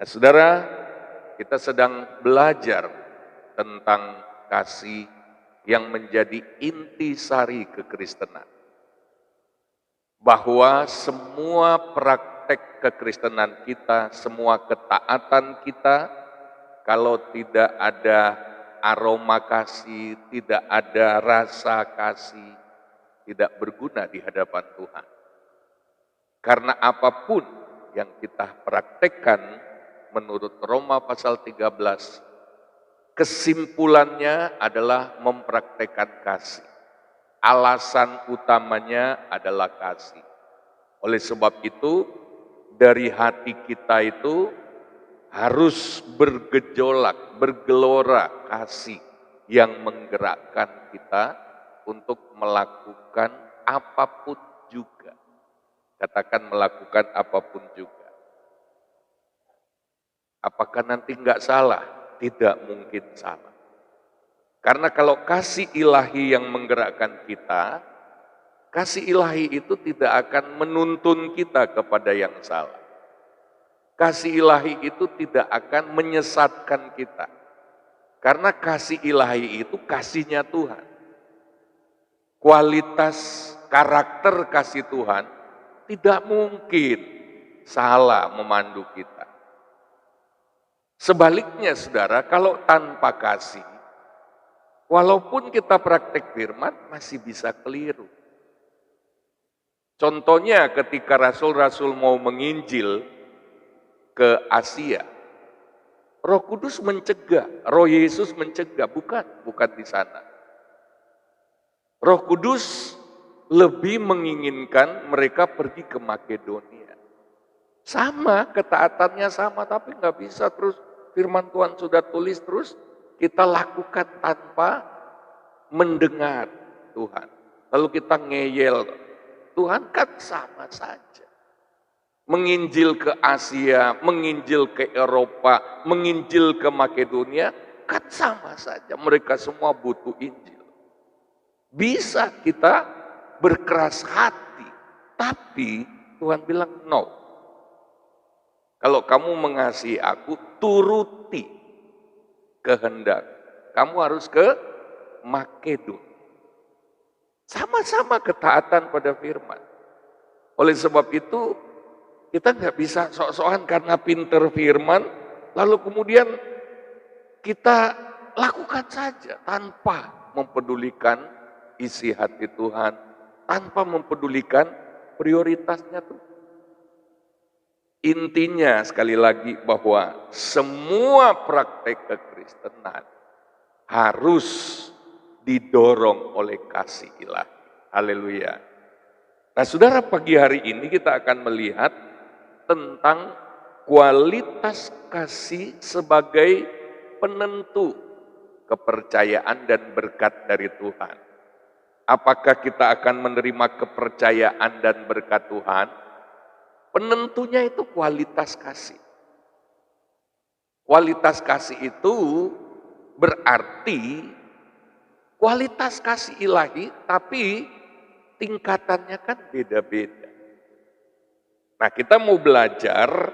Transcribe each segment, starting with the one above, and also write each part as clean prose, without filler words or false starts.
Nah, saudara, kita sedang belajar tentang kasih yang menjadi intisari kekristenan. Bahwa semua praktek kekristenan kita, semua ketaatan kita, kalau tidak ada aroma kasih, tidak ada rasa kasih, tidak berguna di hadapan Tuhan. Karena apapun yang kita praktekkan menurut Roma pasal 13, kesimpulannya adalah mempraktekkan kasih. Alasan utamanya adalah kasih. Oleh sebab itu, dari hati kita itu harus bergejolak, bergelora kasih yang menggerakkan kita untuk melakukan apapun juga. Katakan melakukan apapun juga. Apakah nanti enggak salah? Tidak mungkin salah. Karena kalau kasih ilahi yang menggerakkan kita, kasih ilahi itu tidak akan menuntun kita kepada yang salah. Kasih ilahi itu tidak akan menyesatkan kita. Karena kasih ilahi itu kasihnya Tuhan. Kualitas karakter kasih Tuhan tidak mungkin salah memandu kita. Sebaliknya saudara, kalau tanpa kasih, walaupun kita praktek firman, masih bisa keliru. Contohnya ketika rasul-rasul mau menginjil ke Asia, Roh Kudus mencegah, Roh Yesus mencegah, bukan di sana. Roh Kudus lebih menginginkan mereka pergi ke Makedonia. Sama, ketaatannya sama, tapi nggak bisa terus firman Tuhan sudah tulis terus kita lakukan tanpa mendengar Tuhan. Lalu kita ngeyel, Tuhan kan sama saja. Menginjil ke Asia, menginjil ke Eropa, menginjil ke Makedonia, kan sama saja. Mereka semua butuh Injil. Bisa kita berkeras hati, tapi Tuhan bilang no. Kalau kamu mengasihi aku, turuti kehendak. Kamu harus ke Makedonia. Sama-sama ketaatan pada firman. Oleh sebab itu, kita nggak bisa sok-sokan karena pinter firman, lalu kemudian kita lakukan saja tanpa mempedulikan isi hati Tuhan, tanpa mempedulikan prioritasnya Tuhan. Intinya sekali lagi bahwa semua praktek kekristenan harus didorong oleh kasih ilahi. Haleluya. Nah saudara, pagi hari ini kita akan melihat tentang kualitas kasih sebagai penentu kepercayaan dan berkat dari Tuhan. Apakah kita akan menerima kepercayaan dan berkat Tuhan? Penentunya itu kualitas kasih. Kualitas kasih itu berarti kualitas kasih ilahi, tapi tingkatannya kan beda-beda. Nah, kita mau belajar,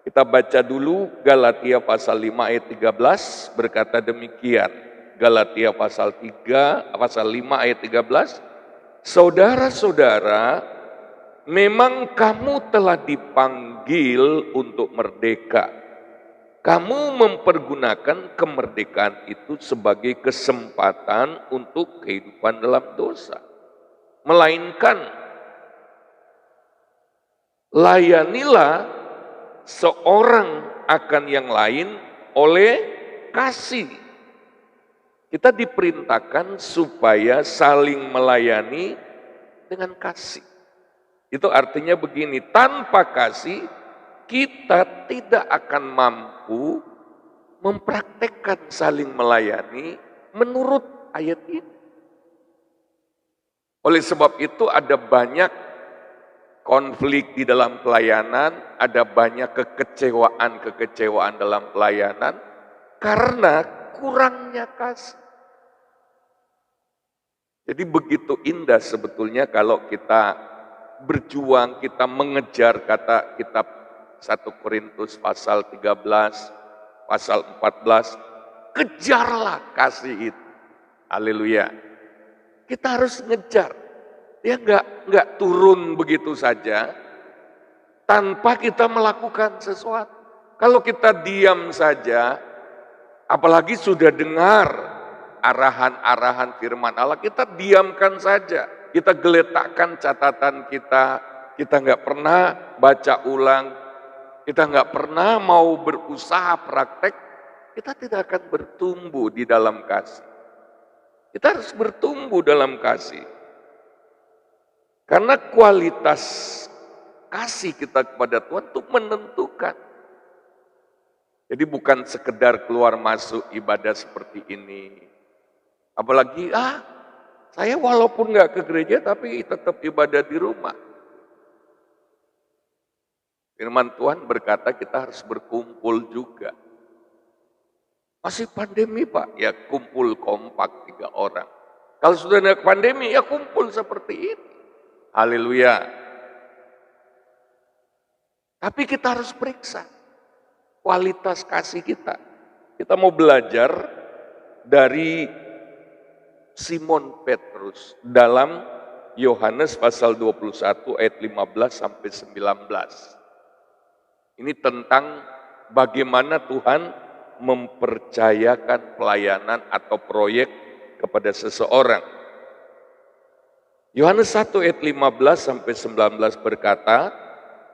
kita baca dulu Galatia pasal 5 ayat 13 berkata demikian. Galatia pasal 5 ayat 13, saudara-saudara, memang kamu telah dipanggil untuk merdeka. Kamu mempergunakan kemerdekaan itu sebagai kesempatan untuk kehidupan dalam dosa. Melainkan, layanilah seorang akan yang lain oleh kasih. Kita diperintahkan supaya saling melayani dengan kasih. Itu artinya begini, tanpa kasih kita tidak akan mampu mempraktekkan saling melayani menurut ayat ini. Oleh sebab itu ada banyak konflik di dalam pelayanan, ada banyak kekecewaan dalam pelayanan karena kurangnya kasih. Jadi begitu indah sebetulnya kalau kita berjuang, kita mengejar, kita 1 Korintus pasal 13, pasal 14, kejarlah kasih itu. Haleluya. Kita harus ngejar. Dia nggak turun begitu saja tanpa kita melakukan sesuatu. Kalau kita diam saja, apalagi sudah dengar arahan-arahan firman Allah, kita diamkan saja. Kita geletakkan catatan kita nggak pernah baca ulang, kita nggak pernah mau berusaha praktek, kita tidak akan bertumbuh di dalam kasih. Kita harus bertumbuh dalam kasih. Karena kualitas kasih kita kepada Tuhan itu menentukan. Jadi bukan sekedar keluar masuk ibadah seperti ini. Apalagi, saya walaupun nggak ke gereja tapi tetap ibadah di rumah. Firman Tuhan berkata kita harus berkumpul juga. Masih pandemi Pak, ya kumpul kompak 3 orang. Kalau sudah ada pandemi, ya kumpul seperti ini. Haleluya. Tapi kita harus periksa kualitas kasih kita. Kita mau belajar dari Simon Petrus dalam Yohanes pasal 21 ayat 15 sampai 19. Ini tentang bagaimana Tuhan mempercayakan pelayanan atau proyek kepada seseorang. Yohanes 1 ayat 15 sampai 19 berkata,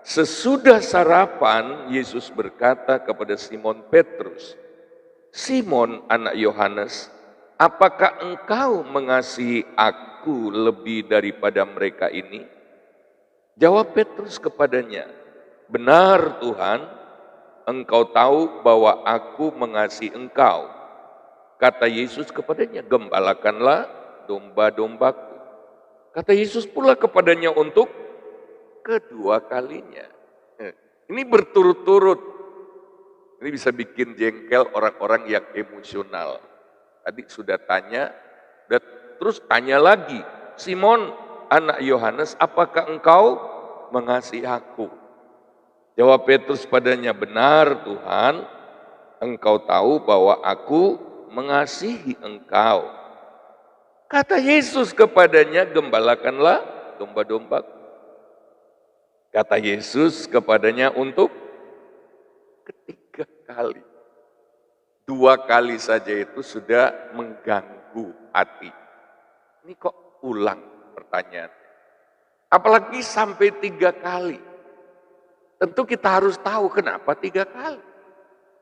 sesudah sarapan Yesus berkata kepada Simon Petrus, Simon anak Yohanes, apakah engkau mengasihi aku lebih daripada mereka ini? Jawab Petrus kepadanya, benar Tuhan, engkau tahu bahwa aku mengasihi engkau. Kata Yesus kepadanya, gembalakanlah domba-dombaku. Kata Yesus pula kepadanya untuk kedua kalinya. Ini berturut-turut. Ini bisa bikin jengkel orang-orang yang emosional. Tadi sudah tanya, terus tanya lagi, Simon anak Yohanes, apakah engkau mengasihi aku? Jawab Petrus padanya, benar Tuhan, engkau tahu bahwa aku mengasihi engkau. Kata Yesus kepadanya, gembalakanlah domba-dombaku. Kata Yesus kepadanya untuk ketiga kali. 2 kali saja itu sudah mengganggu hati. Ini kok ulang pertanyaan? Apalagi sampai 3 kali. Tentu kita harus tahu kenapa 3 kali.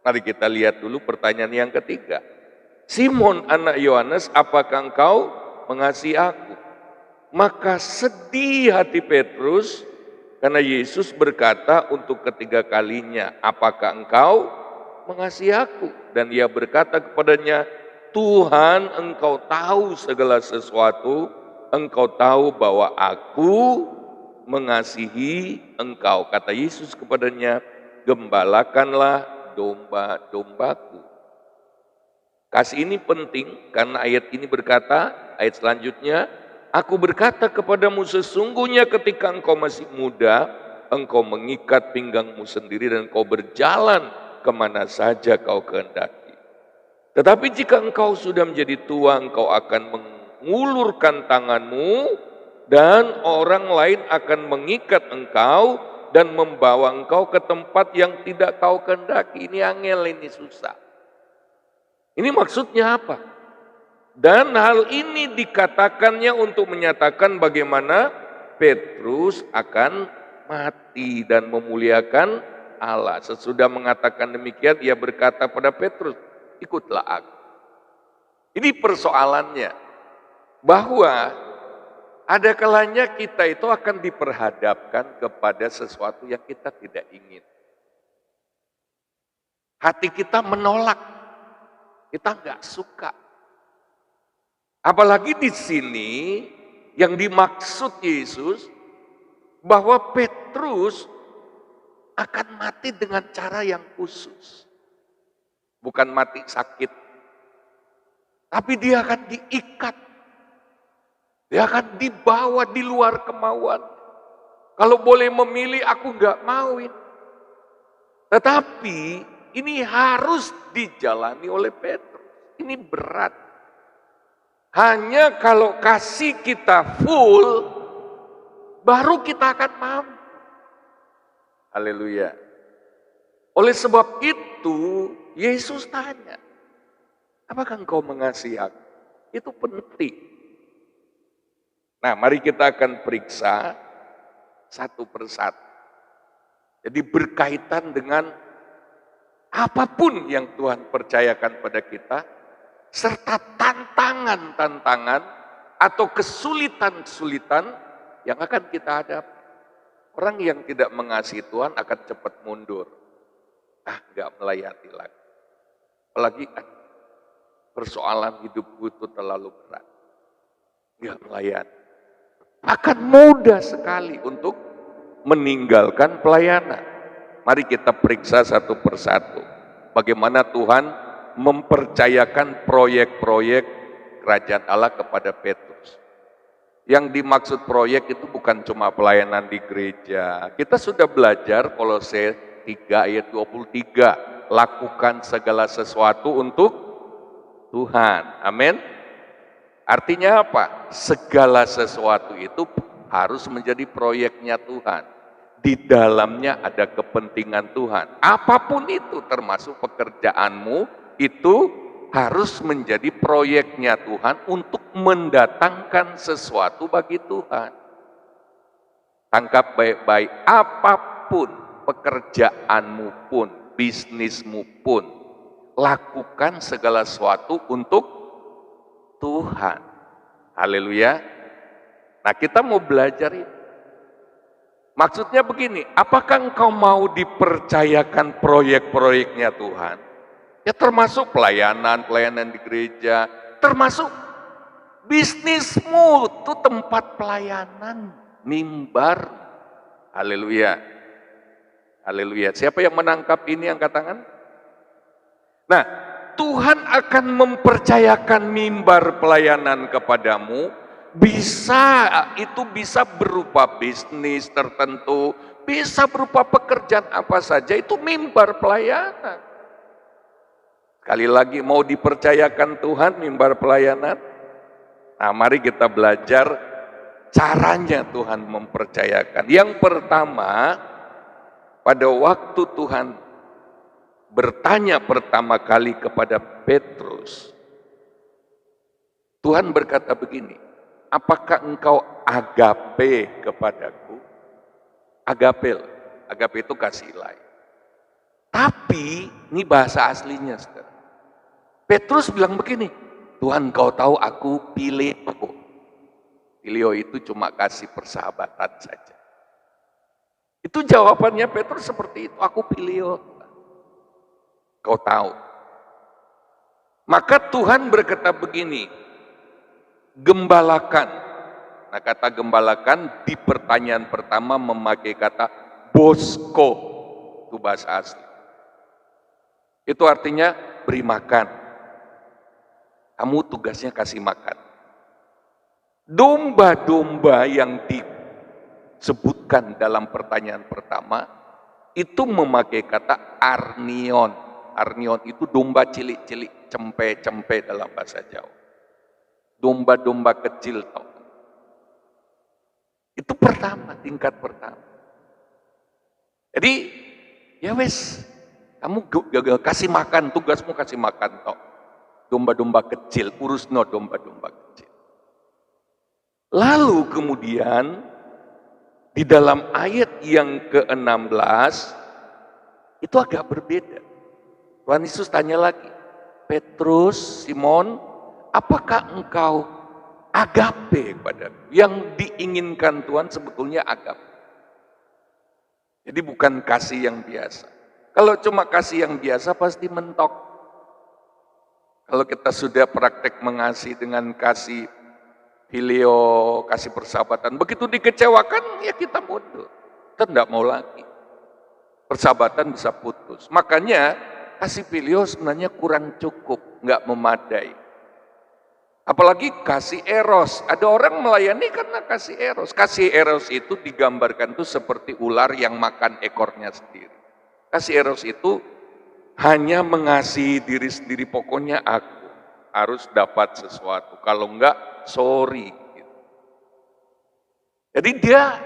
Mari kita lihat dulu pertanyaan yang ketiga. Simon anak Yohanes, apakah engkau mengasihi aku? Maka sedih hati Petrus karena Yesus berkata untuk ketiga kalinya, apakah engkau mengasihi aku? Dan ia berkata kepadanya, Tuhan engkau tahu segala sesuatu, engkau tahu bahwa aku mengasihi engkau. Kata Yesus kepadanya, gembalakanlah domba-dombaku. Kasih ini penting karena ayat ini berkata, ayat selanjutnya, aku berkata kepadamu sesungguhnya ketika engkau masih muda, engkau mengikat pinggangmu sendiri dan engkau berjalan kemana saja kau kehendaki. Tetapi jika engkau sudah menjadi tua, engkau akan mengulurkan tanganmu dan orang lain akan mengikat engkau dan membawa engkau ke tempat yang tidak kau kehendaki. Ini angel, ini susah. Ini maksudnya apa? Dan hal ini dikatakannya untuk menyatakan bagaimana Petrus akan mati dan memuliakan Allah. Sesudah mengatakan demikian, ia berkata pada Petrus, ikutlah aku. Ini persoalannya, bahwa ada kalanya kita itu akan diperhadapkan kepada sesuatu yang kita tidak ingin. Hati kita menolak, kita nggak suka. Apalagi di sini yang dimaksud Yesus bahwa Petrus akan mati dengan cara yang khusus. Bukan mati sakit, tapi dia akan diikat. Dia akan dibawa di luar kemauan. Kalau boleh memilih, aku nggak mau ini. Tetapi ini harus dijalani oleh Petrus. Ini berat. Hanya kalau kasih kita full, baru kita akan mampu. Haleluya. Oleh sebab itu, Yesus tanya, apakah engkau mengasihi aku? Itu penting. Nah, mari kita akan periksa satu persatu. Jadi berkaitan dengan apapun yang Tuhan percayakan pada kita, serta tantangan-tantangan atau kesulitan-kesulitan yang akan kita hadapi. Orang yang tidak mengasihi Tuhan akan cepat mundur. Nggak melayani lagi. Apalagi persoalan hidupku itu terlalu berat. Nggak melayani. Akan mudah sekali untuk meninggalkan pelayanan. Mari kita periksa satu persatu. Bagaimana Tuhan mempercayakan proyek-proyek kerajaan Allah kepada Petrus. Yang dimaksud proyek itu bukan cuma pelayanan di gereja. Kita sudah belajar Kolose 3 ayat 23. Lakukan segala sesuatu untuk Tuhan. Amin. Artinya apa? Segala sesuatu itu harus menjadi proyeknya Tuhan. Di dalamnya ada kepentingan Tuhan. Apapun itu termasuk pekerjaanmu itu harus menjadi proyeknya Tuhan untuk mendatangkan sesuatu bagi Tuhan. Tangkap baik-baik, apapun pekerjaanmu pun, bisnismu pun, lakukan segala sesuatu untuk Tuhan. Haleluya. Nah, kita mau belajar ini. Maksudnya begini, apakah engkau mau dipercayakan proyek-proyeknya Tuhan? Ya termasuk pelayanan di gereja, termasuk bisnismu, itu tempat pelayanan, mimbar. Haleluya. Haleluya. Siapa yang menangkap ini angkat tangan? Nah, Tuhan akan mempercayakan mimbar pelayanan kepadamu. Itu bisa berupa bisnis tertentu, bisa berupa pekerjaan apa saja, itu mimbar pelayanan. Sekali lagi, mau dipercayakan Tuhan mimbar pelayanan? Nah, mari kita belajar caranya Tuhan mempercayakan. Yang pertama, pada waktu Tuhan bertanya pertama kali kepada Petrus, Tuhan berkata begini, apakah engkau agape kepadaku? Agape itu kasih ilahi. Tapi, ini bahasa aslinya, saudara. Petrus bilang begini, Tuhan kau tahu aku Pileo. Pileo itu cuma kasih persahabatan saja. Itu jawabannya Petrus seperti itu, aku Pileo. Kau tahu. Maka Tuhan berkata begini, gembalakan. Nah, kata gembalakan di pertanyaan pertama memakai kata bosko. Itu bahasa asli. Itu artinya beri makan. Kamu tugasnya kasih makan. Domba-domba yang disebutkan dalam pertanyaan pertama itu memakai kata arnion. Arnion itu domba cilik-cilik, cempe-cempe dalam bahasa Jawa. Domba-domba kecil tau. Itu pertama, tingkat pertama. Jadi, ya wes, kamu kasih makan, tugasmu kasih makan tau. Domba-domba kecil, urusno domba-domba kecil. Lalu kemudian, di dalam ayat yang ke-16, itu agak berbeda. Tuhan Yesus tanya lagi, Petrus, Simon, apakah engkau agape kepadaku? Yang diinginkan Tuhan sebetulnya agape. Jadi bukan kasih yang biasa. Kalau cuma kasih yang biasa pasti mentok. Kalau kita sudah praktek mengasihi dengan kasih filio, kasih persahabatan, begitu dikecewakan ya kita mundur. Kita tidak mau lagi. Persahabatan bisa putus. Makanya kasih filio sebenarnya kurang cukup, nggak memadai. Apalagi kasih eros. Ada orang melayani karena kasih eros. Kasih eros itu digambarkan itu seperti ular yang makan ekornya sendiri. Kasih eros itu hanya mengasihi diri sendiri, pokoknya aku harus dapat sesuatu, kalau enggak sorry. Jadi dia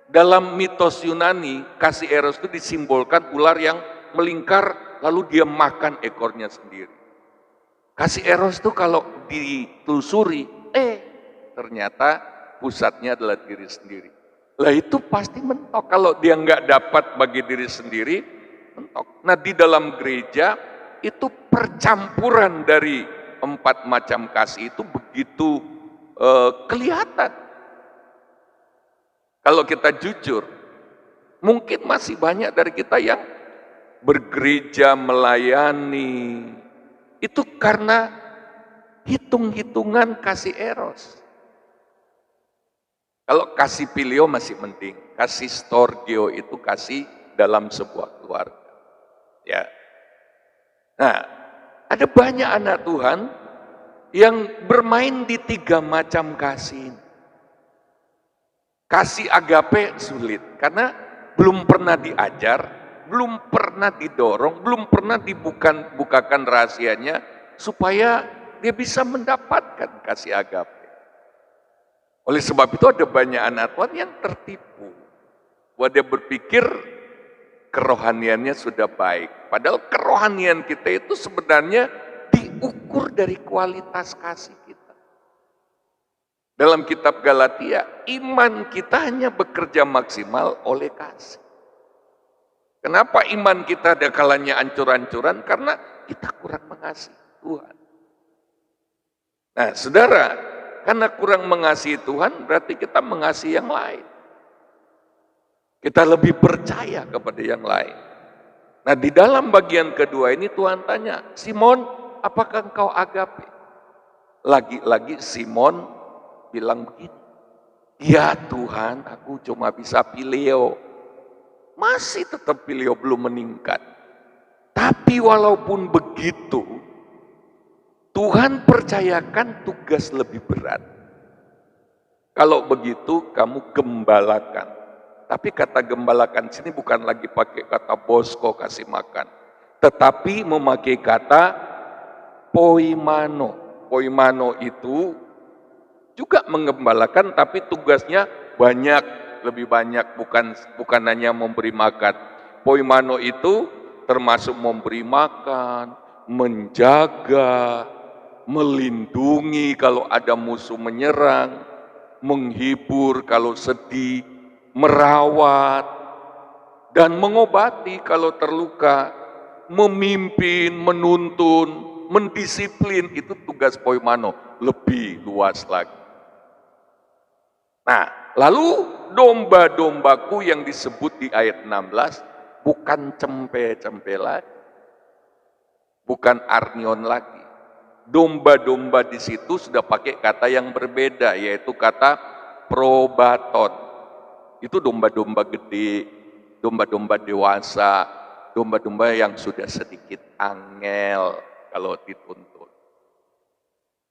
dalam mitos Yunani, kasih eros itu disimbolkan ular yang melingkar lalu dia makan ekornya sendiri. Kasih eros itu kalau ditelusuri, ternyata pusatnya adalah diri sendiri. Lah itu pasti mentok, kalau dia nggak dapat bagi diri sendiri, mentok. Nah di dalam gereja itu percampuran dari 4 macam kasih itu begitu kelihatan. Kalau kita jujur, mungkin masih banyak dari kita yang bergereja melayani, itu karena hitung-hitungan kasih eros. Kalau kasih filio masih penting, kasih storgio itu kasih dalam sebuah keluarga. Ya. Nah, ada banyak anak Tuhan yang bermain di 3 macam kasih. Kasih agape sulit, karena belum pernah diajar, belum pernah didorong, belum pernah dibukakan rahasianya, supaya dia bisa mendapatkan kasih agape. Oleh sebab itu ada banyak anak Tuhan yang tertipu, bahwa dia berpikir kerohaniannya sudah baik. Padahal kerohanian kita itu sebenarnya diukur dari kualitas kasih kita. Dalam kitab Galatia, iman kita hanya bekerja maksimal oleh kasih. Kenapa iman kita ada kalanya ancur-ancuran? Karena kita kurang mengasihi Tuhan. Nah, saudara, karena kurang mengasihi Tuhan, berarti kita mengasihi yang lain. Kita lebih percaya kepada yang lain. Nah, di dalam bagian kedua ini Tuhan tanya, Simon, apakah engkau agape? Lagi-lagi Simon bilang begini, ya Tuhan, aku cuma bisa filio. Masih tetap filio, belum meningkat. Tapi walaupun begitu, Tuhan percayakan tugas lebih berat. Kalau begitu kamu gembalakan. Tapi kata gembalakan sini bukan lagi pakai kata bosko kasih makan. Tetapi memakai kata poimano. Poimano itu juga menggembalakan, tapi tugasnya banyak, lebih banyak, bukan hanya memberi makan. Poimano itu termasuk memberi makan, menjaga, melindungi kalau ada musuh menyerang, menghibur kalau sedih, merawat, dan mengobati kalau terluka, memimpin, menuntun, mendisiplin, itu tugas poimano, lebih luas lagi. Nah, lalu domba-dombaku yang disebut di ayat 16, bukan cempe-cempe lagi, bukan arnion lagi. Domba-domba di situ sudah pakai kata yang berbeda, yaitu kata probaton. Itu domba-domba gede, domba-domba dewasa, domba-domba yang sudah sedikit angel kalau dituntut.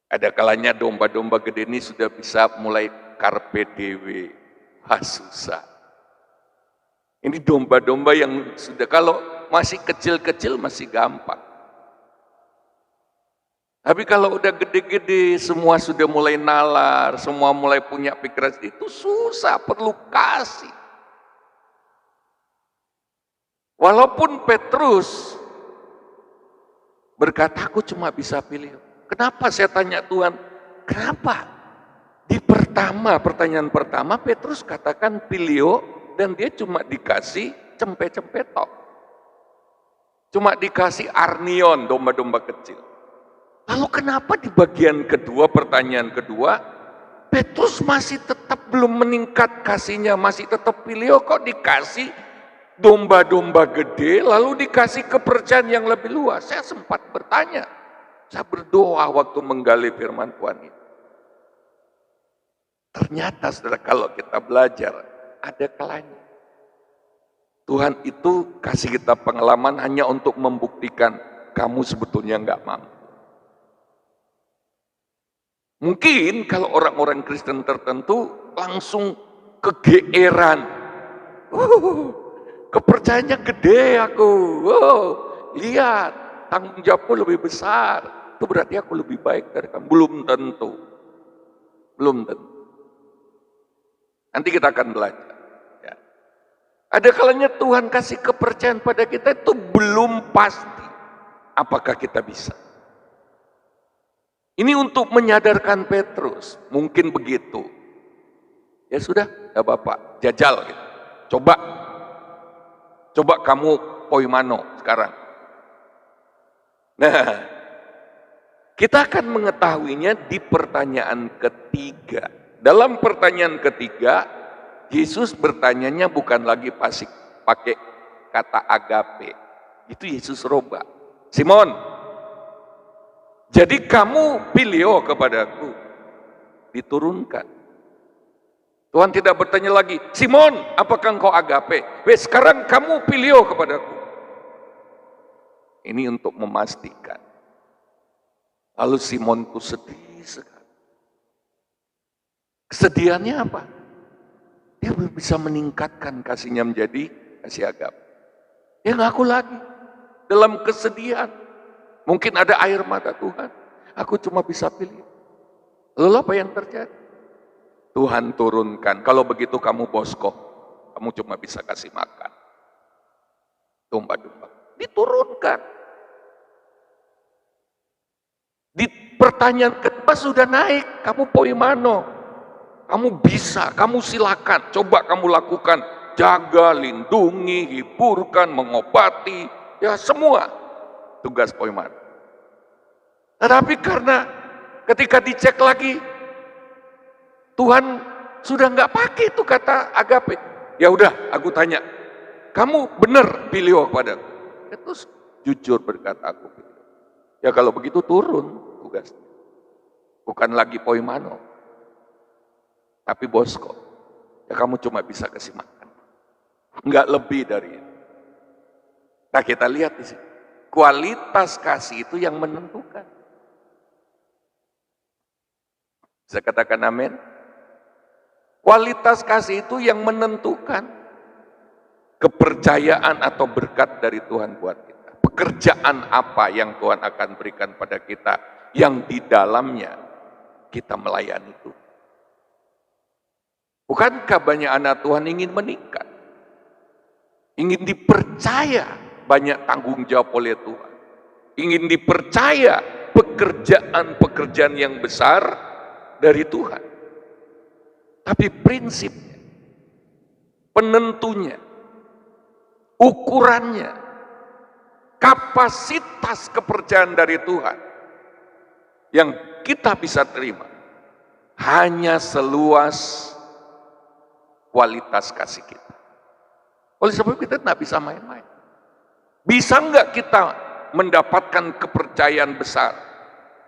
Ada kalanya domba-domba gede ini sudah bisa mulai karpe dewe, susah. Ini domba-domba yang sudah, kalau masih kecil-kecil masih gampang. Tapi kalau udah gede-gede, semua sudah mulai nalar, semua mulai punya pikiran, itu susah, perlu kasih. Walaupun Petrus berkata, aku cuma bisa pilih. Kenapa saya tanya Tuhan, kenapa? Di pertanyaan pertama, Petrus katakan filio, dan dia cuma dikasih cempe-cempe tok. Cuma dikasih arnion, domba-domba kecil. Lalu kenapa di bagian kedua, pertanyaan kedua, Petrus masih tetap belum meningkat kasihnya, masih tetap filio, kok dikasih domba-domba gede, lalu dikasih kepercayaan yang lebih luas? Saya sempat bertanya, saya berdoa waktu menggali firman Tuhan ini. Ternyata saudara, kalau kita belajar, ada kalanya Tuhan itu kasih kita pengalaman hanya untuk membuktikan kamu sebetulnya nggak mampu. Mungkin kalau orang-orang Kristen tertentu langsung kegeeran. Kepercayaannya gede aku. Wow, lihat, tanggung jawabku lebih besar. Itu berarti aku lebih baik dari kamu. Belum tentu. Belum tentu. Nanti kita akan belajar. Ya. Ada kalanya Tuhan kasih kepercayaan pada kita itu belum pasti. Apakah kita bisa? Ini untuk menyadarkan Petrus. Mungkin begitu. Ya sudah, ya Bapak, jajal gitu. Coba kamu poimano sekarang. Nah, kita akan mengetahuinya di pertanyaan ketiga. Dalam pertanyaan ketiga, Yesus bertanyanya bukan lagi pakai kata agape. Itu Yesus roba. Simon, jadi kamu pilio kepadaku. Diturunkan. Tuhan tidak bertanya lagi, Simon, apakah engkau agape? Sekarang kamu pilio kepadaku. Ini untuk memastikan. Lalu Simon itu sedih sekali. Kesedihannya apa? Dia bisa meningkatkan kasihnya menjadi kasih agape. Dia ngaku lagi dalam kesedihan. Mungkin ada air mata, Tuhan, aku cuma bisa pilih. Lalu apa yang terjadi? Tuhan turunkan, kalau begitu kamu bosko, kamu cuma bisa kasih makan. Domba-domba. Diturunkan. Di pertanyaan kedua sudah naik, kamu poimano. Kamu bisa, kamu silakan, coba kamu lakukan. Jaga, lindungi, hiburkan, mengobati, ya semua tugas poimano. Tetapi karena ketika dicek lagi, Tuhan sudah nggak pakai itu kata agape. Ya udah, aku tanya, kamu benar pilio padaku? Terus jujur berkata aku pilio. Ya kalau begitu turun tugasnya. Bukan lagi poimano, tapi bosko. Ya kamu cuma bisa kasih makan. Nggak lebih dari itu. Nah kita lihat di sini. Kualitas kasih itu yang menentukan. Bisa katakan amin? Kualitas kasih itu yang menentukan kepercayaan atau berkat dari Tuhan buat kita. Pekerjaan apa yang Tuhan akan berikan pada kita yang di dalamnya kita melayani Tuhan. Bukankah banyak anak Tuhan ingin meningkat? Ingin dipercaya banyak tanggung jawab oleh Tuhan. Ingin dipercaya pekerjaan-pekerjaan yang besar dari Tuhan. Tapi prinsipnya, penentunya, ukurannya, kapasitas kepercayaan dari Tuhan yang kita bisa terima hanya seluas kualitas kasih kita. Oleh sebab itu kita tidak bisa main-main. Bisa enggak kita mendapatkan kepercayaan besar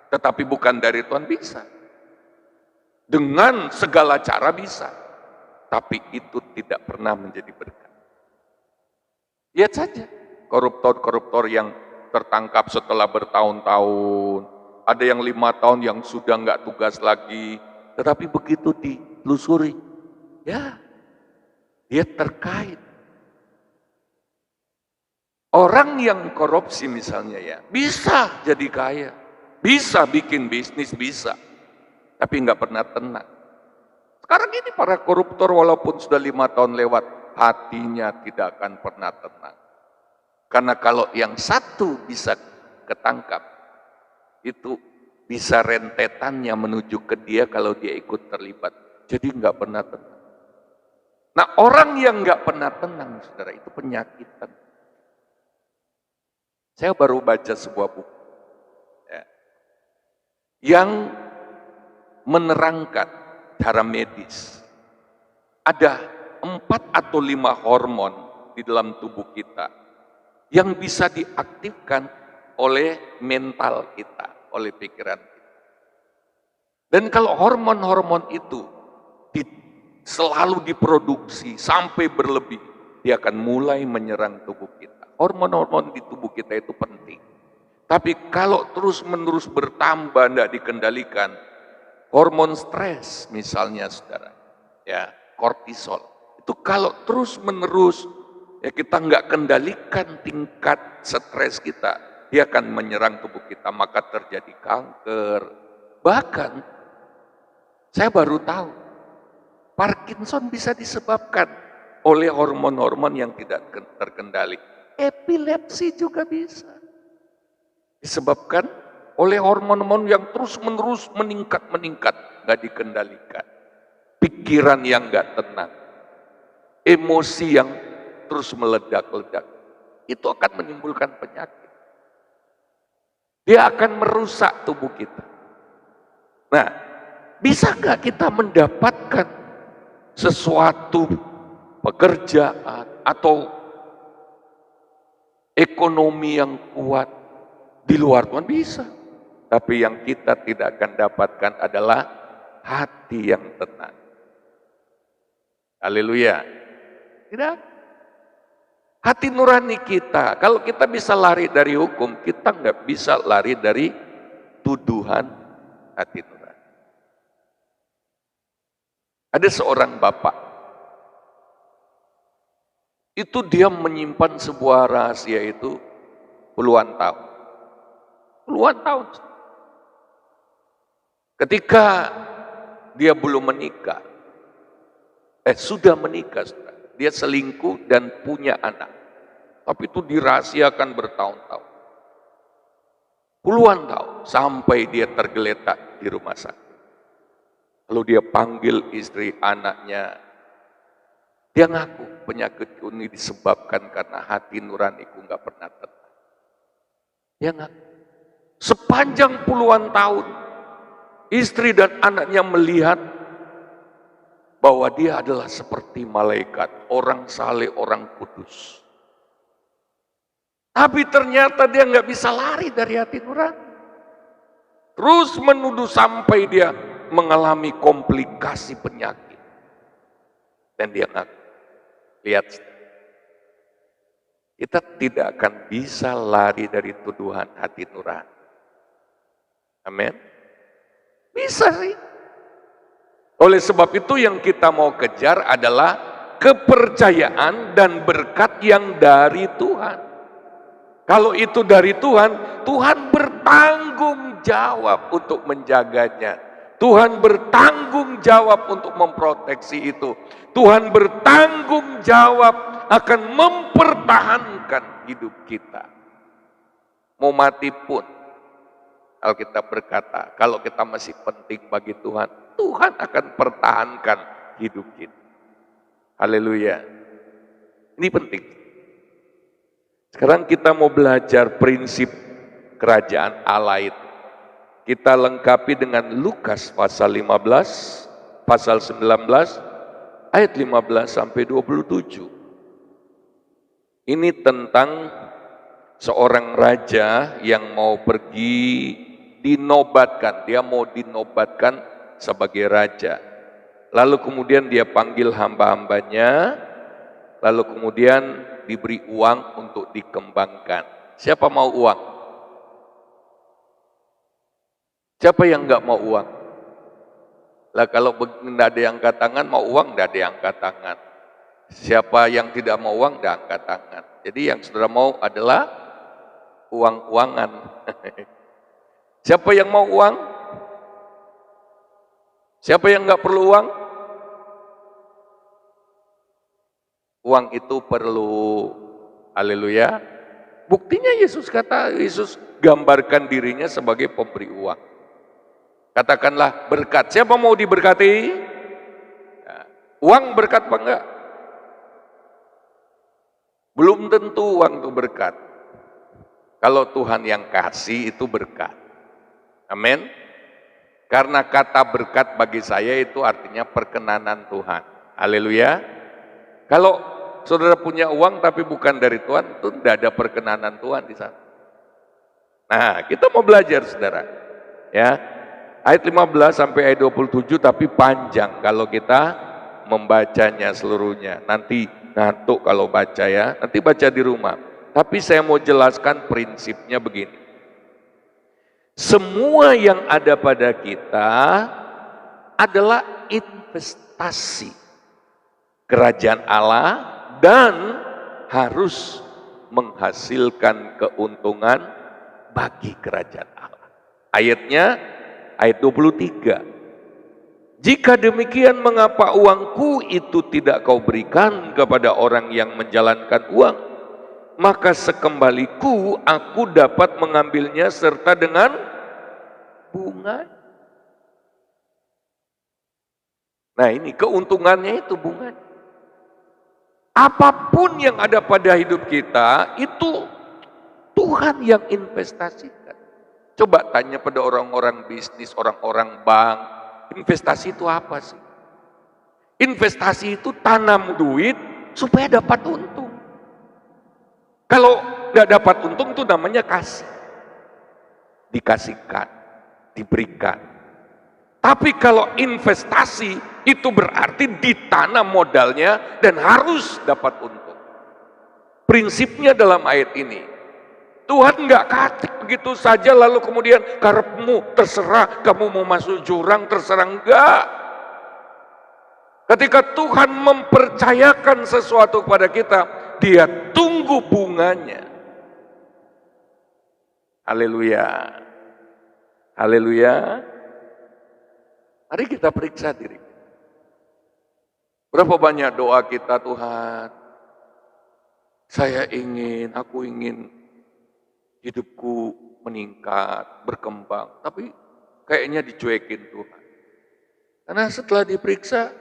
tetapi bukan dari Tuhan? Bisa. Dengan segala cara bisa, tapi itu tidak pernah menjadi berkat. Lihat saja, koruptor-koruptor yang tertangkap setelah bertahun-tahun, ada yang 5 tahun yang sudah nggak tugas lagi, tetapi begitu ditelusuri, ya, dia terkait. Orang yang korupsi misalnya ya, bisa jadi kaya, bisa bikin bisnis, bisa. Tapi nggak pernah tenang. Sekarang ini para koruptor walaupun sudah 5 tahun lewat, hatinya tidak akan pernah tenang. Karena kalau yang satu bisa ketangkap, itu bisa rentetannya menuju ke dia kalau dia ikut terlibat. Jadi nggak pernah tenang. Nah orang yang nggak pernah tenang, saudara, itu penyakitan. Saya baru baca sebuah buku ya, yang menerangkan cara medis. Ada 4 atau 5 hormon di dalam tubuh kita yang bisa diaktifkan oleh mental kita, oleh pikiran kita. Dan kalau hormon-hormon itu selalu diproduksi sampai berlebih, dia akan mulai menyerang tubuh kita. Hormon-hormon di tubuh kita itu penting. Tapi kalau terus-menerus bertambah, tidak dikendalikan, hormon stres misalnya saudara, ya kortisol, itu kalau terus-menerus Ya kita nggak kendalikan tingkat stres kita, dia akan menyerang tubuh kita, maka terjadi kanker. Bahkan saya baru tahu, Parkinson bisa disebabkan oleh hormon-hormon yang tidak terkendali. Epilepsi juga bisa disebabkan oleh hormon-hormon yang terus-menerus meningkat, nggak dikendalikan. Pikiran yang nggak tenang, emosi yang terus meledak-ledak, itu akan menimbulkan penyakit. Dia akan merusak tubuh kita. Nah, bisa nggak kita mendapatkan sesuatu pekerjaan atau ekonomi yang kuat di luar Tuhan? Bisa. Tapi yang kita tidak akan dapatkan adalah hati yang tenang. Haleluya. Tidak. Hati nurani kita, kalau kita bisa lari dari hukum, kita nggak bisa lari dari tuduhan hati nurani. Ada seorang bapak, itu dia menyimpan sebuah rahasia itu puluhan tahun. Puluhan tahun. Ketika dia belum menikah, sudah menikah, dia selingkuh dan punya anak. Tapi itu dirahasiakan bertahun-tahun. Puluhan tahun sampai dia tergeletak di rumah sakit. Lalu dia panggil istri anaknya. Dia ngaku penyakitku ini disebabkan karena hati nuraniku nggak pernah tenang. Dia ngaku. Sepanjang puluhan tahun, istri dan anaknya melihat bahwa dia adalah seperti malaikat, orang saleh, orang kudus. Tapi ternyata dia nggak bisa lari dari hati nurani. Terus menuduh sampai dia mengalami komplikasi penyakit. Dan dia ngaku, lihat, kita tidak akan bisa lari dari tuduhan hati nurani. Amin. Bisa sih. Oleh sebab itu yang kita mau kejar adalah kepercayaan dan berkat yang dari Tuhan. Kalau itu dari Tuhan, Tuhan bertanggung jawab untuk menjaganya. Tuhan bertanggung jawab untuk memproteksi itu. Tuhan bertanggung jawab akan mempertahankan hidup kita. Mau mati pun, Alkitab berkata, kalau kita masih penting bagi Tuhan, Tuhan akan pertahankan hidup kita. Haleluya. Ini penting. Sekarang kita mau belajar prinsip kerajaan Allah itu. Kita lengkapi dengan Lukas pasal 15, pasal 19, ayat 15 sampai 27. Ini tentang seorang raja yang mau pergi dinobatkan. Dia mau dinobatkan sebagai raja. Lalu kemudian dia panggil hamba-hambanya, lalu kemudian diberi uang untuk dikembangkan. Siapa mau uang? Siapa yang nggak mau uang? Lah kalau nggak ada yang angkat tangan, mau uang nggak ada yang angkat tangan. Siapa yang tidak mau uang, nggak angkat tangan. Jadi yang saudara mau adalah uang-uangan. Siapa yang mau uang? Siapa yang nggak perlu uang? Uang itu perlu. Haleluya. Buktinya Yesus gambarkan dirinya sebagai pemberi uang. Katakanlah berkat. Siapa mau diberkati? Nah, uang berkat apa enggak? Belum tentu uang itu berkat. Kalau Tuhan yang kasih itu berkat. Amin. Karena kata berkat bagi saya itu artinya perkenanan Tuhan. Haleluya. Kalau saudara punya uang tapi bukan dari Tuhan, itu tidak ada perkenanan Tuhan di sana. Nah, kita mau belajar saudara. Ya. Ayat 15 sampai ayat 27 tapi panjang kalau kita membacanya seluruhnya. Nanti ngantuk kalau baca ya. Nanti baca di rumah. Tapi saya mau jelaskan prinsipnya begini. Semua yang ada pada kita adalah investasi kerajaan Allah dan harus menghasilkan keuntungan bagi kerajaan Allah. Ayatnya, ayat 23. Jika demikian, mengapa uangku itu tidak kau berikan kepada orang yang menjalankan uang? Maka sekembaliku aku dapat mengambilnya serta dengan bunga. Nah, ini keuntungannya itu bunga. Apapun yang ada pada hidup kita, itu Tuhan yang investasikan. Coba tanya pada orang-orang bisnis, orang-orang bank, investasi itu apa sih? Investasi itu tanam duit supaya dapat untung. Kalau nggak dapat untung itu namanya kasih. Dikasihkan, diberikan. Tapi kalau investasi itu berarti ditanam modalnya dan harus dapat untung. Prinsipnya dalam ayat ini, Tuhan nggak kasih begitu saja lalu kemudian karepmu terserah, kamu mau masuk jurang terserah, enggak. Ketika Tuhan mempercayakan sesuatu kepada kita, Dia tunggu bunganya. Haleluya. Haleluya. Mari kita periksa diri. Berapa banyak doa kita, Tuhan, aku ingin hidupku meningkat, berkembang, tapi kayaknya dicuekin Tuhan. Karena setelah diperiksa,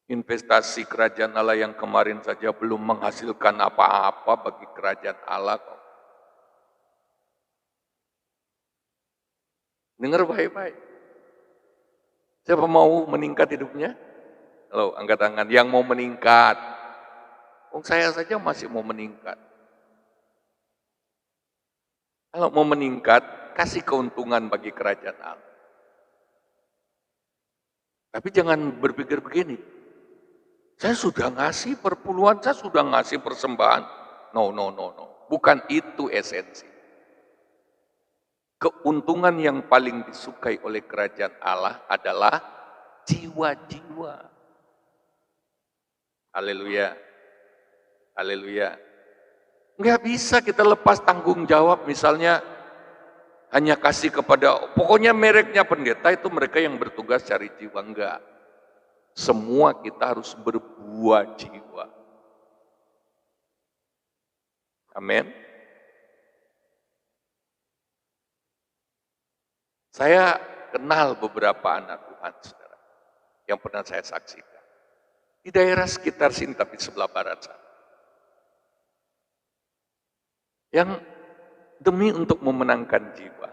investasi kerajaan Allah yang kemarin saja belum menghasilkan apa-apa bagi kerajaan Allah. Dengar baik-baik. Siapa mau meningkat hidupnya? Halo, angkat tangan. Yang mau meningkat. Saya saja masih mau meningkat. Kalau mau meningkat, kasih keuntungan bagi kerajaan Allah. Tapi jangan berpikir begini. Saya sudah ngasih perpuluhan, saya sudah ngasih persembahan. No. Bukan itu esensi. Keuntungan yang paling disukai oleh kerajaan Allah adalah jiwa-jiwa. Haleluya. Haleluya. Nggak bisa kita lepas tanggung jawab, misalnya hanya kasih kepada, pokoknya mereknya pendeta itu mereka yang bertugas cari jiwa. Enggak. Semua kita harus berbuah jiwa. Amin. Saya kenal beberapa anak Tuhan, saudara, yang pernah saya saksikan. Di daerah sekitar sini, tapi sebelah barat sana. Yang demi untuk memenangkan jiwa,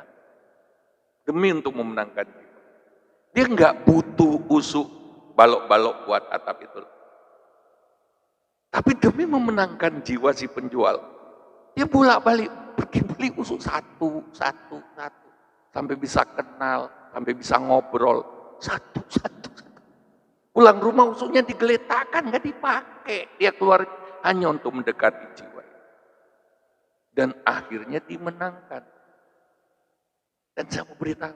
dia nggak butuh usuk balok-balok buat atap itu. Tapi demi memenangkan jiwa si penjual, dia bolak-balik pergi beli usuk satu. Sampai bisa kenal, sampai bisa ngobrol, satu. Pulang rumah usuknya digeletakkan, nggak dipakai. Dia keluar hanya untuk mendekati jiwa. Dan akhirnya dimenangkan. Dan saya mau beritahu,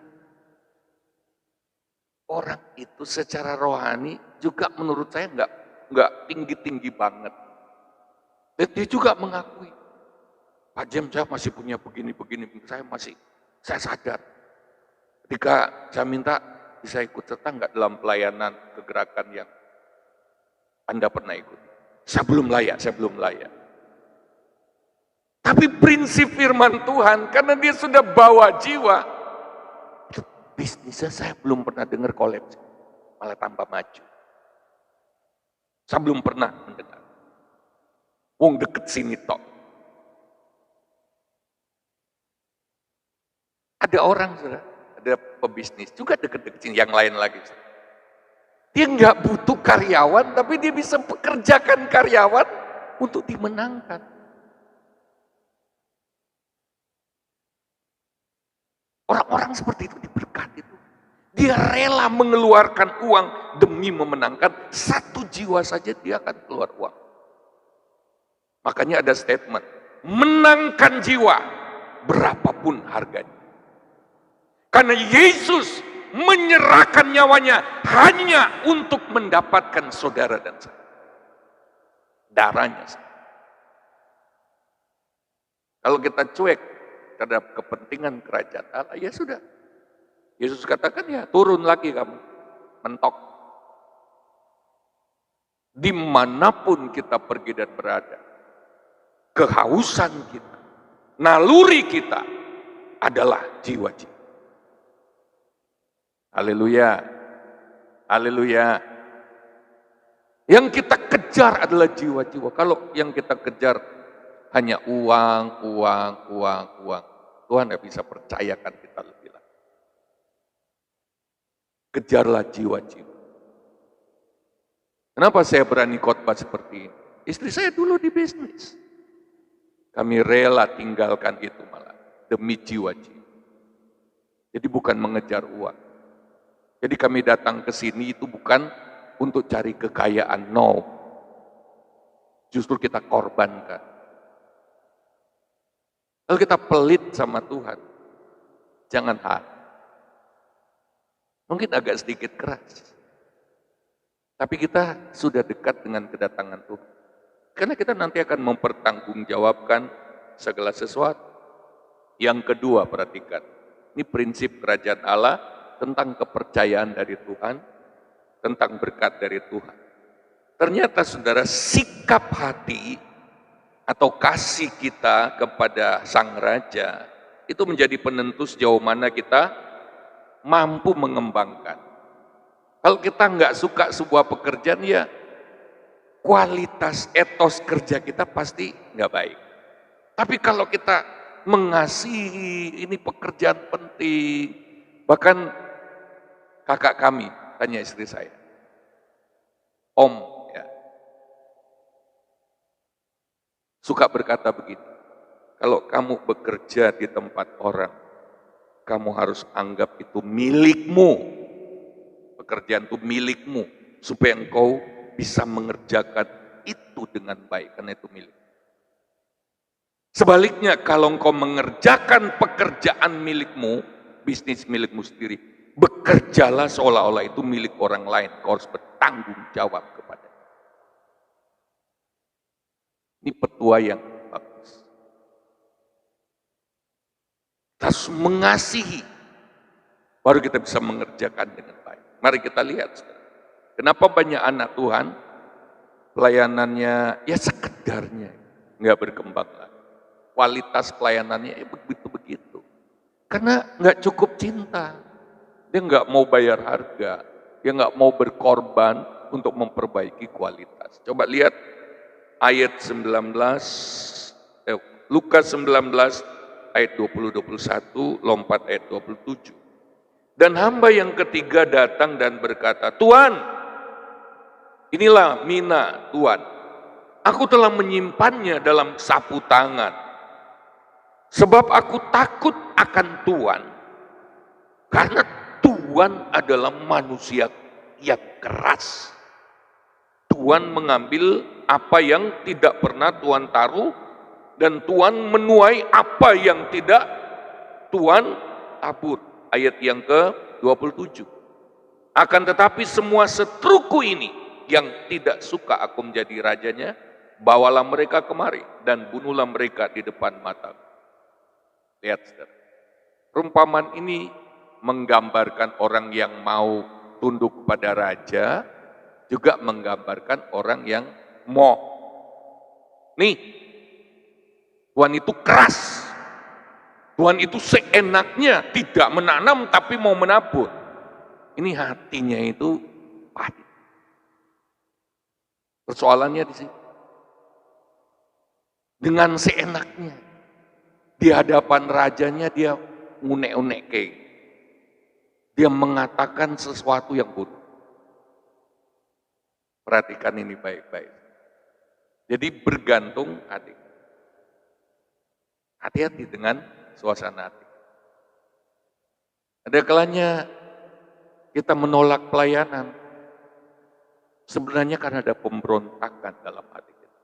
orang itu secara rohani juga menurut saya nggak tinggi-tinggi banget. Dan dia juga mengakui, Pak Jem, saya masih punya begini, saya sadar. Ketika saya minta, bisa ikut serta nggak dalam pelayanan kegerakan yang Anda pernah ikuti? Saya belum layak. Tapi prinsip firman Tuhan, karena dia sudah bawa jiwa, bisnisnya saya belum pernah dengar kolaps, malah tambah maju. Saya belum pernah mendengar. Wong deket sini tok. Ada orang, saudara, ada pebisnis juga deket-deket sini, yang lain lagi. Dia nggak butuh karyawan, tapi dia bisa pekerjakan karyawan untuk dimenangkan. Orang-orang seperti itu diberkati itu. Dia rela mengeluarkan uang demi memenangkan satu jiwa saja, dia akan keluar uang. Makanya ada statement, menangkan jiwa berapapun harganya. Karena Yesus menyerahkan nyawanya hanya untuk mendapatkan saudara dan saya. darahnya. Kalau kita cuek terhadap kepentingan kerajaan Allah, ya sudah. Yesus katakan ya turun lagi kamu, mentok. Dimanapun kita pergi dan berada, kehausan kita, naluri kita adalah jiwa-jiwa. Haleluya, haleluya. Yang kita kejar adalah jiwa-jiwa. Kalau yang kita kejar hanya uang, Tuhan tidak bisa percayakan kita lebih lagi. Kejarlah jiwa-jiwa. Kenapa saya berani khotbah seperti ini? Istri saya dulu di bisnis. Kami rela tinggalkan itu malah demi jiwa-jiwa. Jadi bukan mengejar uang. Jadi kami datang ke sini itu bukan untuk cari kekayaan, no. Justru kita korbankan. Kalau kita pelit sama Tuhan, jangan mungkin agak sedikit keras. Tapi kita sudah dekat dengan kedatangan Tuhan. Karena kita nanti akan mempertanggungjawabkan segala sesuatu. Yang kedua, perhatikan. Ini prinsip kerajaan Allah tentang kepercayaan dari Tuhan, tentang berkat dari Tuhan. Ternyata saudara, sikap hati atau kasih kita kepada Sang Raja itu menjadi penentu sejauh mana kita mampu mengembangkan. Kalau kita nggak suka sebuah pekerjaan, ya kualitas etos kerja kita pasti nggak baik. Tapi kalau kita mengasihi, ini pekerjaan penting. Bahkan kakak kami tanya istri saya, Om, ya, suka berkata begini, kalau kamu bekerja di tempat orang, kamu harus anggap itu milikmu. Pekerjaan itu milikmu, supaya engkau bisa mengerjakan itu dengan baik, karena itu milik. Sebaliknya, kalau engkau mengerjakan pekerjaan milikmu, bisnis milikmu sendiri, bekerjalah seolah-olah itu milik orang lain, kau harus bertanggung jawab kepadanya. Ini petua yang bagus. Kita harus mengasihi, baru kita bisa mengerjakan dengan baik. Mari kita lihat, kenapa banyak anak Tuhan pelayanannya ya sekedarnya, nggak berkembang lagi. Kualitas pelayanannya ya begitu-begitu. Karena nggak cukup cinta, dia nggak mau bayar harga, dia nggak mau berkorban untuk memperbaiki kualitas. Coba lihat ayat 19, Lukas 19 ayat 20-21, lompat ayat 27. Dan hamba yang ketiga datang dan berkata, Tuhan, inilah mina Tuhan. Aku telah menyimpannya dalam sapu tangan. Sebab aku takut akan Tuhan. Karena Tuhan adalah manusia yang keras. Tuhan mengambil apa yang tidak pernah Tuhan taruh. Dan Tuhan menuai apa yang tidak Tuhan tabur. Ayat yang ke-27. Akan tetapi semua seteruku ini yang tidak suka aku menjadi rajanya, bawalah mereka kemari dan bunuhlah mereka di depan mata. Lihat, saudara. Perumpamaan ini menggambarkan orang yang mau tunduk pada raja, juga menggambarkan orang yang mau. Nih, Tuhan itu keras. Tuhan itu seenaknya tidak menanam tapi mau menabur. Ini hatinya itu pahit. Persoalannya di sini. Dengan seenaknya. Di hadapan rajanya dia ngunek-unek kayak. Dia mengatakan sesuatu yang buruk. Perhatikan ini baik-baik. Jadi bergantung hati. Hati-hati dengan suasana hati. Ada kalanya kita menolak pelayanan. Sebenarnya karena ada pemberontakan dalam hati kita.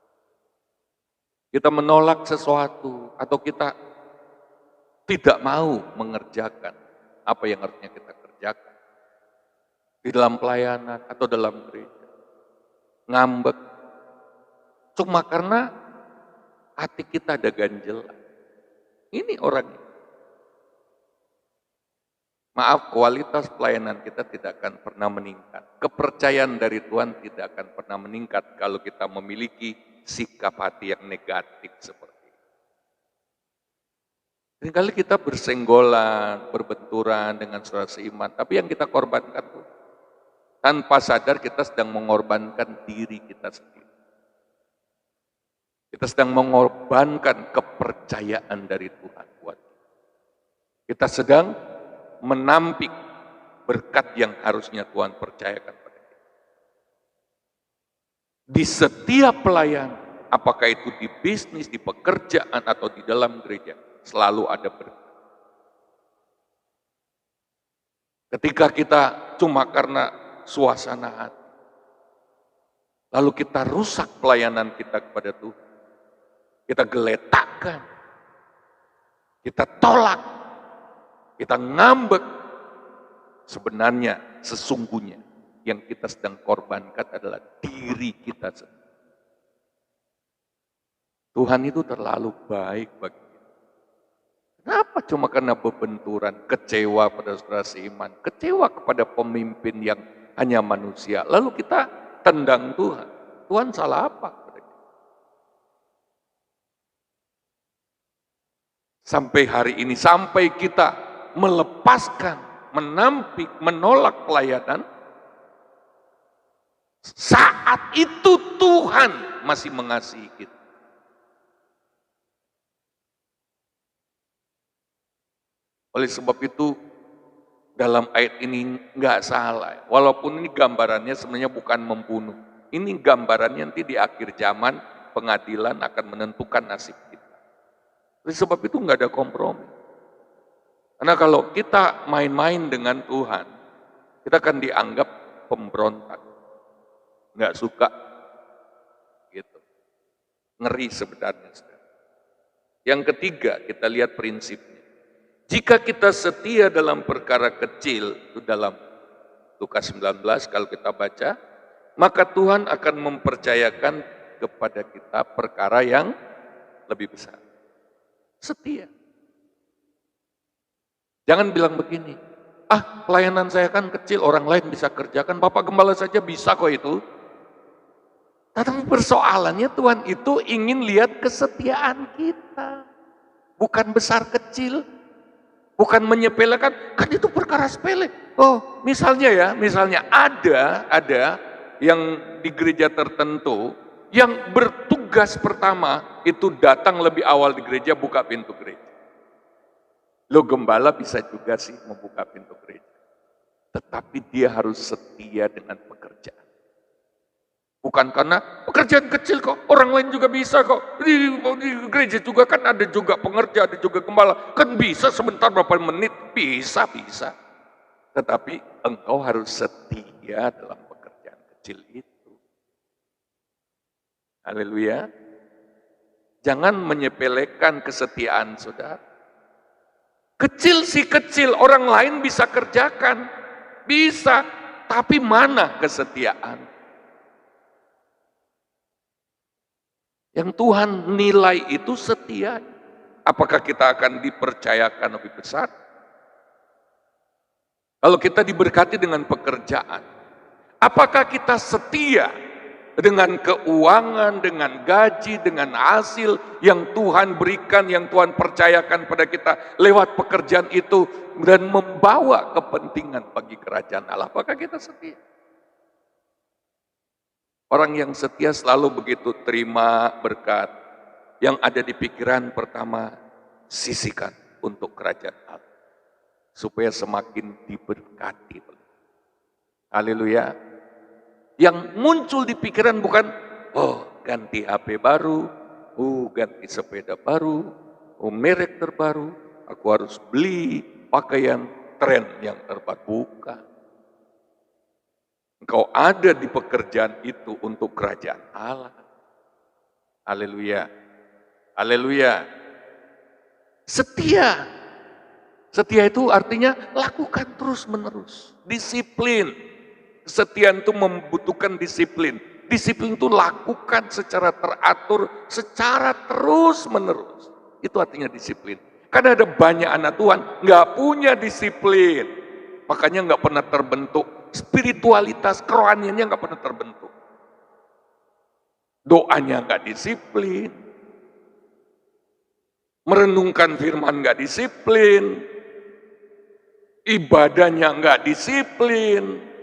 Kita menolak sesuatu atau kita tidak mau mengerjakan apa yang harusnya kita kerjakan. Di dalam pelayanan atau dalam gereja. Ngambek. Cuma karena hati kita ada ganjelan. Ini orangnya. Maaf, kualitas pelayanan kita tidak akan pernah meningkat. Kepercayaan dari Tuhan tidak akan pernah meningkat kalau kita memiliki sikap hati yang negatif seperti itu. Seringkali kita bersenggolan, berbenturan dengan saudara seiman, tapi yang kita korbankan tuh tanpa sadar kita sedang mengorbankan diri kita sendiri. Kita sedang mengorbankan kepercayaan dari Tuhan buat kita. Kita sedang menampik berkat yang harusnya Tuhan percayakan pada kita. Di setiap pelayanan, apakah itu di bisnis, di pekerjaan, atau di dalam gereja, selalu ada berkat. Ketika kita cuma karena suasana hati, lalu kita rusak pelayanan kita kepada Tuhan, kita geletakkan, kita tolak, kita ngambek, sebenarnya sesungguhnya yang kita sedang korbankan adalah diri kita sendiri. Tuhan itu terlalu baik bagi kita. Kenapa cuma karena berbenturan, kecewa pada saudara seiman, kecewa kepada pemimpin yang hanya manusia, lalu kita tendang Tuhan. Tuhan salah apa? Sampai hari ini, sampai kita melepaskan, menampik, menolak pelayanan, saat itu Tuhan masih mengasihi kita. Oleh sebab itu, dalam ayat ini nggak salah. Walaupun ini gambarannya sebenarnya bukan membunuh. Ini gambarannya nanti di akhir zaman pengadilan akan menentukan nasib kita. Oleh sebab itu nggak ada kompromi. Karena kalau kita main-main dengan Tuhan, kita akan dianggap pemberontak. Nggak suka. Gitu. Ngeri sebenarnya. Yang ketiga, kita lihat prinsipnya. Jika kita setia dalam perkara kecil, itu dalam Lukas 19 kalau kita baca, maka Tuhan akan mempercayakan kepada kita perkara yang lebih besar. Setia. Jangan bilang begini, pelayanan saya kan kecil, orang lain bisa kerjakan, Bapak Gembala saja bisa kok itu. Tapi persoalannya Tuhan itu ingin lihat kesetiaan kita. Bukan besar kecil. Bukan menyepelekan, kan itu perkara sepele. Oh, misalnya ada yang di gereja tertentu yang bertugas pertama itu datang lebih awal di gereja, buka pintu gereja. Lo gembala bisa juga sih membuka pintu gereja. Tetapi dia harus setia dengan pekerjaan. Bukan karena pekerjaan kecil kok, orang lain juga bisa kok. Di gereja juga kan ada juga pengerja, ada juga gembala. Kan bisa sebentar berapa menit, bisa. Tetapi engkau harus setia dalam pekerjaan kecil itu. Haleluya. Jangan menyepelekan kesetiaan saudara. Kecil sih kecil, orang lain bisa kerjakan. Bisa, tapi mana kesetiaan? Yang Tuhan nilai itu setia. Apakah kita akan dipercayakan lebih besar? Kalau kita diberkati dengan pekerjaan, apakah kita setia dengan keuangan, dengan gaji, dengan hasil yang Tuhan berikan, yang Tuhan percayakan pada kita lewat pekerjaan itu dan membawa kepentingan bagi kerajaan Allah? Apakah kita setia? Orang yang setia selalu begitu terima berkat. Yang ada di pikiran pertama, sisihkan untuk kerajaan Allah. Supaya semakin diberkati. Haleluya. Yang muncul di pikiran bukan, ganti HP baru, ganti sepeda baru, merek terbaru, aku harus beli pakaian tren yang terbaru. Bukan. Engkau ada di pekerjaan itu untuk kerajaan Allah. Haleluya. Haleluya. Setia. Setia itu artinya lakukan terus menerus. Disiplin. Kesetiaan itu membutuhkan disiplin. Disiplin itu lakukan secara teratur, secara terus-menerus. Itu artinya disiplin. Karena ada banyak anak Tuhan nggak punya disiplin. Makanya nggak pernah terbentuk. Spiritualitas, kerohaniannya nggak pernah terbentuk. Doanya nggak disiplin. Merenungkan firman nggak disiplin. Ibadahnya nggak disiplin.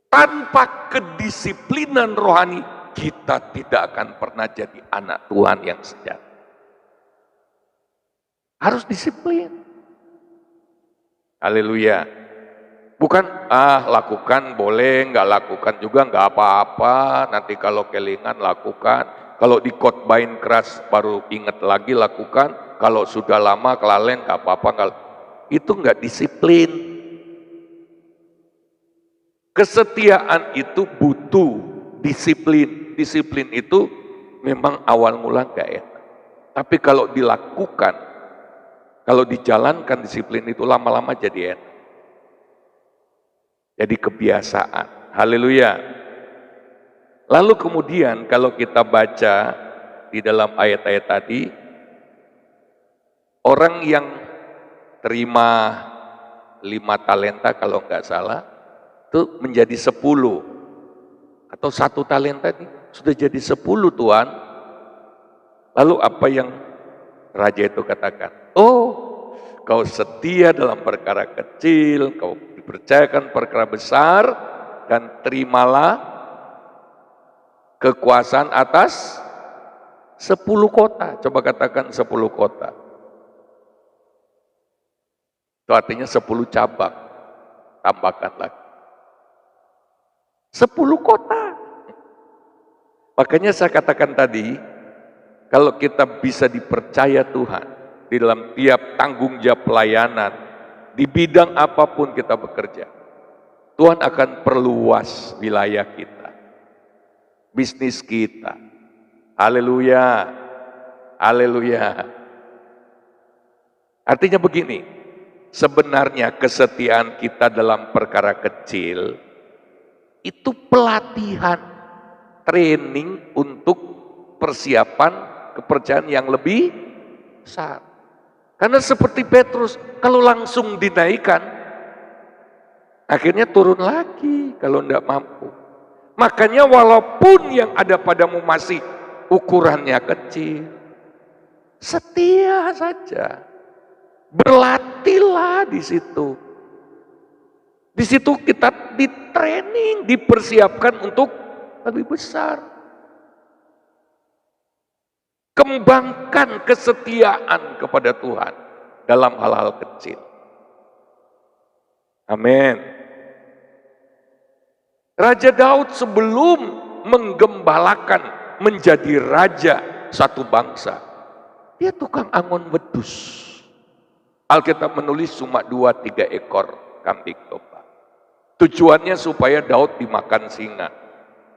Tanpa kedisiplinan rohani, kita tidak akan pernah jadi anak Tuhan yang sejati. Harus disiplin. Haleluya. Bukan, lakukan boleh, nggak lakukan juga nggak apa-apa. Nanti kalau kelingan lakukan. Kalau dikotbain keras baru ingat lagi lakukan. Kalau sudah lama kelalen nggak apa-apa. Itu nggak disiplin. Kesetiaan itu butuh disiplin. Disiplin itu memang awal mula nggak enak. Tapi kalau dilakukan, kalau dijalankan disiplin itu lama-lama jadi enak. Jadi kebiasaan. Haleluya. Lalu kemudian kalau kita baca di dalam ayat-ayat tadi, orang yang terima 5 talenta kalau nggak salah, itu menjadi 10. Atau 1 talenta ini sudah jadi 10 Tuhan. Lalu apa yang raja itu katakan? Oh, kau setia dalam perkara kecil, kau dipercayakan perkara besar, dan terimalah kekuasaan atas 10 kota. Coba katakan 10 kota. Itu artinya 10 cabang. Tambahkan lagi. 10 kota. Makanya saya katakan tadi, kalau kita bisa dipercaya Tuhan, di dalam tiap tanggung jawab pelayanan, di bidang apapun kita bekerja, Tuhan akan perluas wilayah kita, bisnis kita. Haleluya, haleluya. Artinya begini, sebenarnya kesetiaan kita dalam perkara kecil, itu pelatihan, training untuk persiapan kepercayaan yang lebih besar. Karena seperti Petrus, kalau langsung dinaikkan, akhirnya turun lagi kalau tidak mampu. Makanya walaupun yang ada padamu masih ukurannya kecil, setia saja. Berlatihlah di situ. Di situ kita di-training, dipersiapkan untuk lebih besar. Kembangkan kesetiaan kepada Tuhan dalam hal-hal kecil. Amin. Raja Daud sebelum menggembalakan menjadi raja satu bangsa, dia tukang angon wedus. Alkitab menulis cuma 2-3 ekor kambing domba. Tujuannya supaya Daud dimakan singa.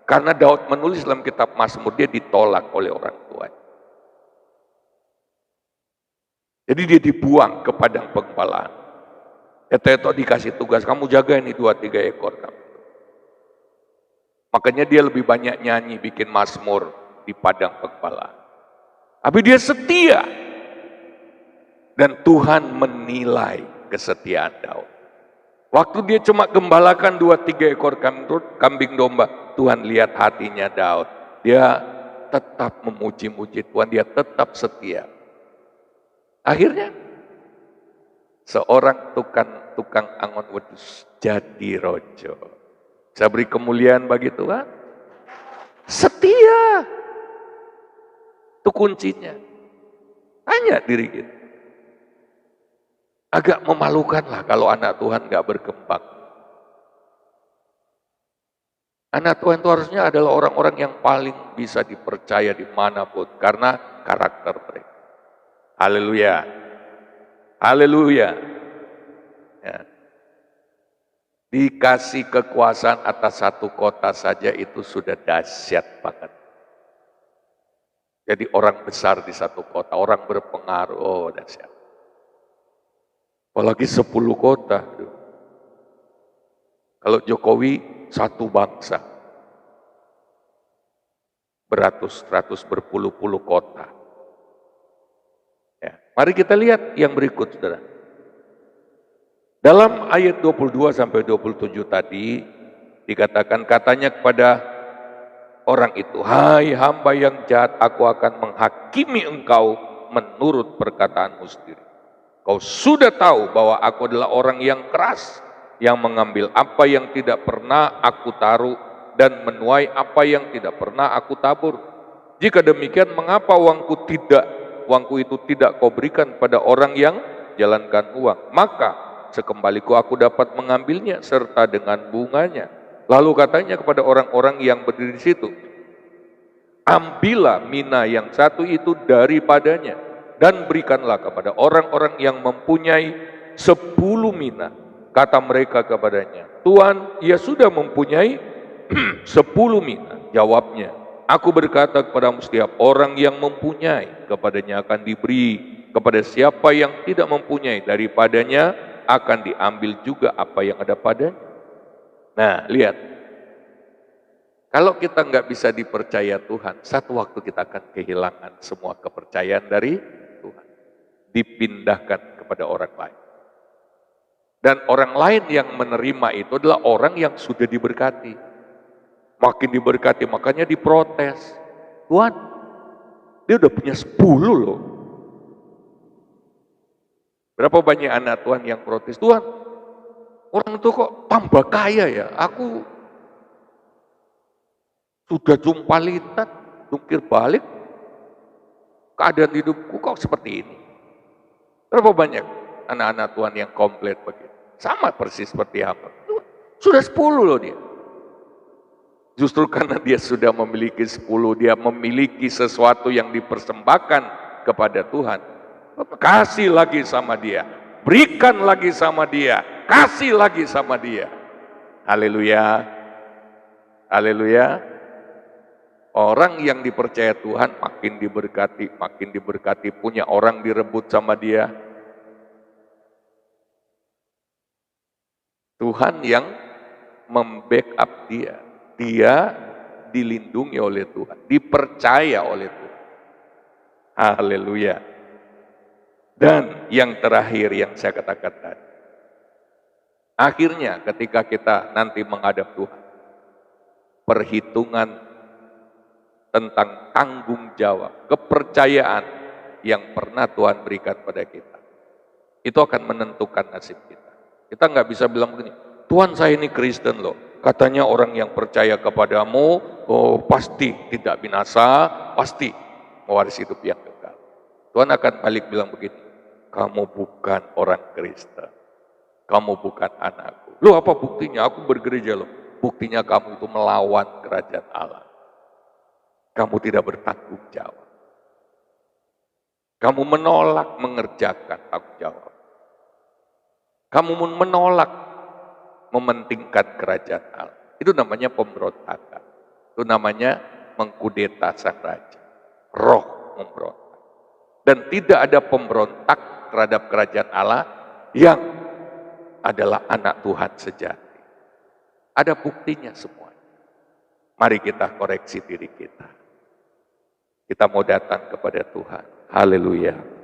Karena Daud menulis dalam kitab Mazmur, dia ditolak oleh orang tuanya. Jadi dia dibuang ke padang penggembalaan. Eto dikasih tugas, kamu jaga ini 2-3 ekor kambing. Makanya dia lebih banyak nyanyi, bikin mazmur di padang penggembalaan. Tapi dia setia. Dan Tuhan menilai kesetiaan Daud. Waktu dia cuma gembalakan 2-3 ekor kambing domba, Tuhan lihat hatinya Daud. Dia tetap memuji-muji Tuhan, dia tetap setia. Akhirnya, seorang tukang angon wedus jadi rojo. Saya beri kemuliaan bagi Tuhan. Setia. Itu kuncinya. Tanya diri kita. Agak memalukan lah kalau anak Tuhan gak berkembang. Anak Tuhan itu harusnya adalah orang-orang yang paling bisa dipercaya dimanapun. Karena karakter mereka. Haleluya. Haleluya. Ya. Dikasih kekuasaan atas satu kota saja itu sudah dahsyat banget. Jadi orang besar di satu kota, orang berpengaruh, oh dahsyat. Apalagi 10 kota. Kalau Jokowi satu bangsa. beratus-ratus, berpuluh-puluh kota. Ya, mari kita lihat yang berikut, saudara. Dalam ayat 22 sampai 27 tadi dikatakan, katanya kepada orang itu, "Hai hamba yang jahat, aku akan menghakimi engkau menurut perkataanmu sendiri. Kau sudah tahu bahwa aku adalah orang yang keras, yang mengambil apa yang tidak pernah aku taruh dan menuai apa yang tidak pernah aku tabur. Jika demikian, mengapa uangku itu tidak kau berikan pada orang yang jalankan uang? Maka sekembaliku aku dapat mengambilnya serta dengan bunganya." Lalu katanya kepada orang-orang yang berdiri di situ, "Ambillah mina yang satu itu daripadanya dan berikanlah kepada orang-orang yang mempunyai 10 mina." Kata mereka kepadanya, "Tuan, ia sudah mempunyai 10 mina." Jawabnya, "Aku berkata kepadamu, setiap orang yang mempunyai, kepadanya akan diberi. Kepada siapa yang tidak mempunyai, daripadanya akan diambil juga apa yang ada padanya." Nah, lihat. Kalau kita nggak bisa dipercaya Tuhan, satu waktu kita akan kehilangan semua kepercayaan dari Tuhan. Dipindahkan kepada orang lain. Dan orang lain yang menerima itu adalah orang yang sudah diberkati. Makin diberkati, makanya diprotes. "Tuhan, dia udah punya 10 loh." Berapa banyak anak Tuhan yang protes, "Tuhan, orang itu kok tambah kaya ya? Aku sudah jumpa lipat, jungkir balik, keadaan hidupku kok seperti ini." Berapa banyak anak-anak Tuhan yang komplit begitu? Sama persis seperti hamba. Sudah 10 loh dia. Justru karena dia sudah memiliki 10, dia memiliki sesuatu yang dipersembahkan kepada Tuhan. Kasih lagi sama dia, berikan lagi sama dia, kasih lagi sama dia. Haleluya, haleluya. Orang yang dipercaya Tuhan makin diberkati, punya orang direbut sama dia. Tuhan yang membackup dia. Dia dilindungi oleh Tuhan, dipercaya oleh Tuhan. Haleluya. Dan yang terakhir yang saya katakan tadi, akhirnya ketika kita nanti menghadap Tuhan, perhitungan tentang tanggung jawab, kepercayaan yang pernah Tuhan berikan pada kita, itu akan menentukan nasib kita. Kita nggak bisa bilang begini, "Tuhan, saya ini Kristen loh, katanya orang yang percaya kepadamu, oh pasti tidak binasa, pasti mewarisi hidup yang kekal." Tuhan akan balik bilang begini, "Kamu bukan orang Kristen, kamu bukan anakku." "Loh, apa buktinya? Aku bergereja loh." Buktinya kamu itu melawan kerajaan Allah. Kamu tidak bertanggung jawab. Kamu menolak mengerjakan tanggung jawab. Kamu menolak mementingkan kerajaan Allah. Itu namanya pemberontakan. Itu namanya mengkudeta sang raja. Roh memberontak. Dan tidak ada pemberontak terhadap kerajaan Allah yang adalah anak Tuhan sejati. Ada buktinya semua. Mari kita koreksi diri kita. Kita mau datang kepada Tuhan. Haleluya.